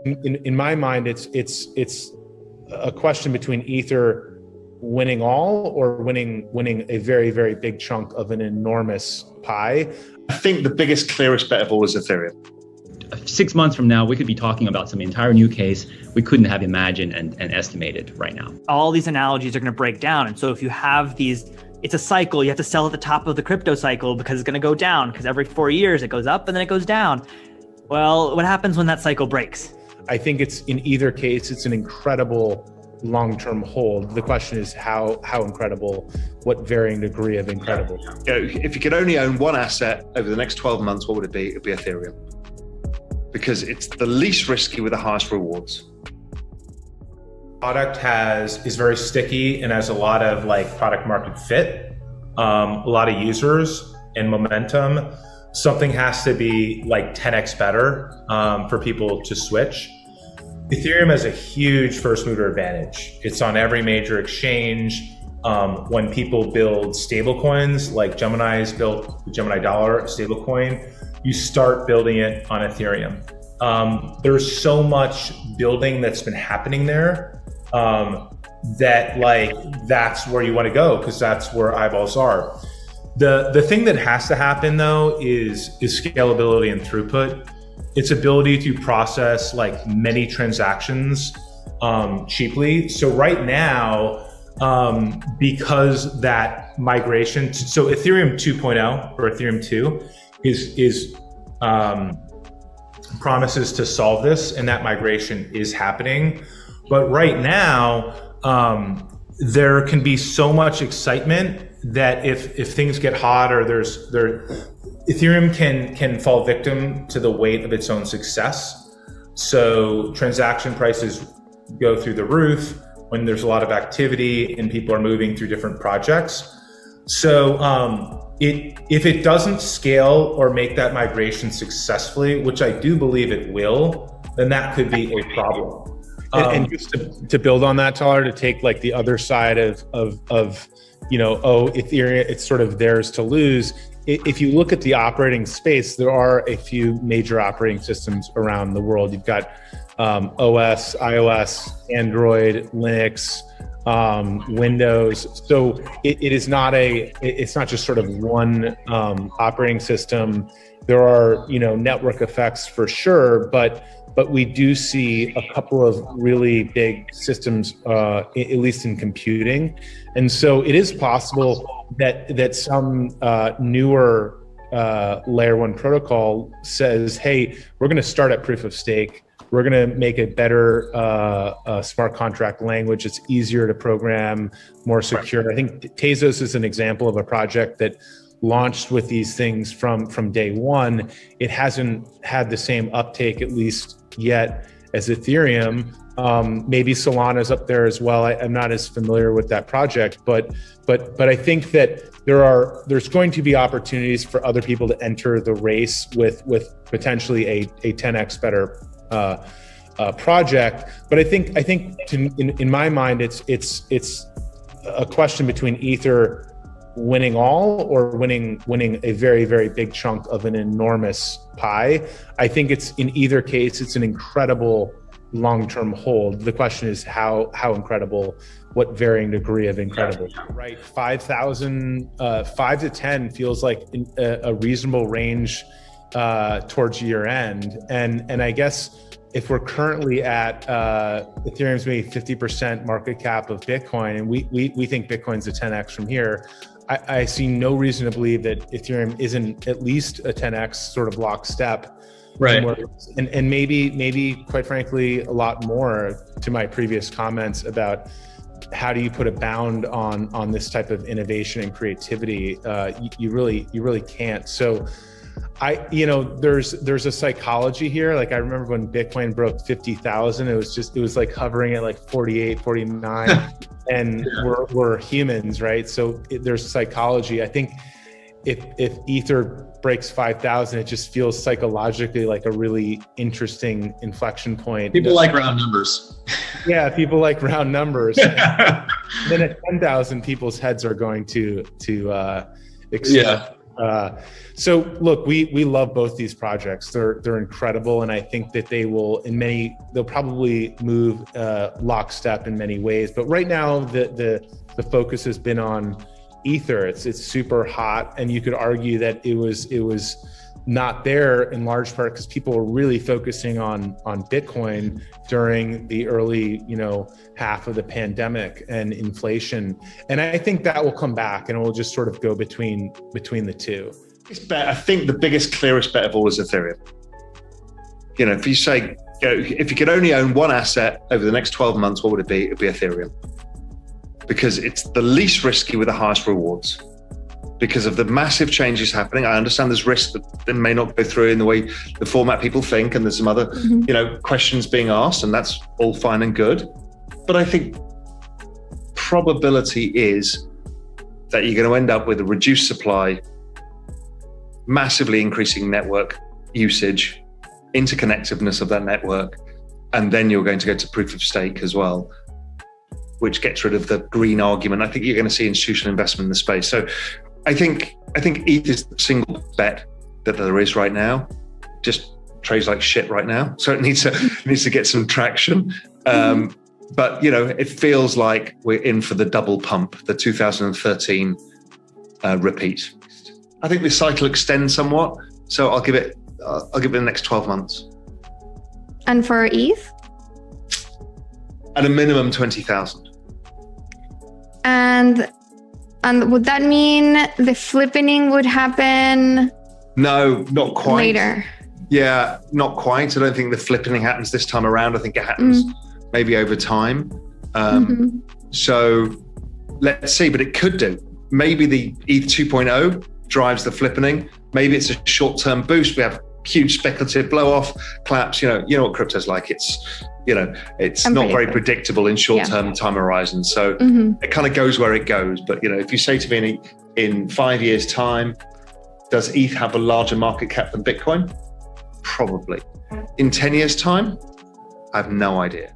In my mind, it's a question between either winning all or winning a very, very big chunk of an enormous pie. I think the biggest, clearest bet of all is Ethereum. 6 months from now, we could be talking about some entire new case we couldn't have imagined and estimated right now. All these analogies are going to break down. And so if you have these, it's a cycle, you have to sell at the top of the crypto cycle because it's going to go down, because every 4 years it goes up and then it goes down. Well, what happens when that cycle breaks? I think it's, in either case, it's an incredible long-term hold. The question is how incredible, what varying degree of incredible. If you could only own one asset over the next 12 months, what would it be? It'd be Ethereum. Because it's the least risky with the highest rewards. Product is very sticky and has a lot of product market fit, a lot of users and momentum. Something has to be 10x better for people to switch. Ethereum has a huge first mover advantage. It's on every major exchange. When people build stablecoins, like Gemini's built the Gemini dollar stablecoin, you start building it on Ethereum. There's so much building that's been happening there that that's where you want to go, because that's where eyeballs are. The thing that has to happen though is scalability and throughput. Its ability to process many transactions cheaply. So right now, because that migration, so Ethereum 2.0 or Ethereum 2 is promises to solve this, and that migration is happening. But right now, there can be so much excitement that if things get hot or Ethereum can fall victim to the weight of its own success. So transaction prices go through the roof when there's a lot of activity and people are moving through different projects. So if it doesn't scale or make that migration successfully, which I do believe it will, then that could be a problem. And just to build on that, Tyler, to take the other side of Ethereum, it's sort of theirs to lose. If you look at the operating space, there are a few major operating systems around the world. You've got OS, iOS, Android, Linux, Windows. So it's not just sort of one operating system. There are network effects for sure, but we do see a couple of really big systems, at least in computing. And so it is possible that some newer layer one protocol says, hey, we're going to start at proof of stake. We're going to make a better smart contract language. It's easier to program, more secure. I think Tezos is an example of a project that launched with these things from day one. It hasn't had the same uptake, at least yet, as Ethereum. Maybe Solana's up there as well. I'm not as familiar with that project, but I think that there's going to be opportunities for other people to enter the race with potentially a 10x better project. But I think in my mind, it's a question between either winning all or winning a very, very big chunk of an enormous pie. I think it's, in either case, it's an incredible long-term hold. The question is how incredible, what varying degree of incredible. Right, 5,000, 5 to 10 feels like a reasonable range towards year end. And I guess if we're currently at Ethereum's maybe 50% market cap of Bitcoin, and we think Bitcoin's a 10x from here, I see no reason to believe that Ethereum isn't at least a 10x sort of lockstep. Right. And maybe quite frankly, a lot more, to my previous comments about how do you put a bound on this type of innovation and creativity? You really can't. So there's a psychology here. Like, I remember when Bitcoin broke 50,000, it was like hovering at like 48, 49 and we're humans, right? So there's psychology. I think if Ether breaks 5,000, it just feels psychologically like a really interesting inflection point. People like round numbers. Yeah, people like round numbers. Then at 10,000, people's heads are going to explode. Yeah. So look, we love both these projects. They're incredible, and I think that they'll probably move lockstep in many ways. But right now, the focus has been on Ether. It's super hot, and you could argue that it was not there in large part because people were really focusing on Bitcoin during the early, half of the pandemic and inflation. And I think that will come back, and it will just sort of go between the two. I think the biggest, clearest bet of all is Ethereum. If you say, if you could only own one asset over the next 12 months, what would it be? It'd be Ethereum. Because it's the least risky with the highest rewards. Because of the massive changes happening. I understand there's risk that they may not go through in the format people think, and there's some other, questions being asked, and that's all fine and good. But I think probability is that you're going to end up with a reduced supply, massively increasing network usage, interconnectiveness of that network, and then you're going to go to proof of stake as well, which gets rid of the green argument. I think you're going to see institutional investment in the space. So I think ETH is the single bet that there is right now. Just trades like shit right now, so it needs to get some traction. But it feels like we're in for the double pump, the 2013 repeat. I think this cycle extends somewhat, so I'll give it the next 12 months. And for ETH? At a minimum 20,000. And would that mean the flippening would happen? No, not quite. Later. Yeah, not quite. I don't think the flippening happens this time around. I think it happens maybe over time. So let's see, but it could do. Maybe the ETH 2.0 drives the flippening. Maybe it's a short-term boost. We have huge speculative blow-off claps. You know what crypto's like. It's not very predictable in short-term time horizons. So it kind of goes where it goes. But if you say to me in 5 years' time, does ETH have a larger market cap than Bitcoin? Probably. In 10 years' time, I have no idea.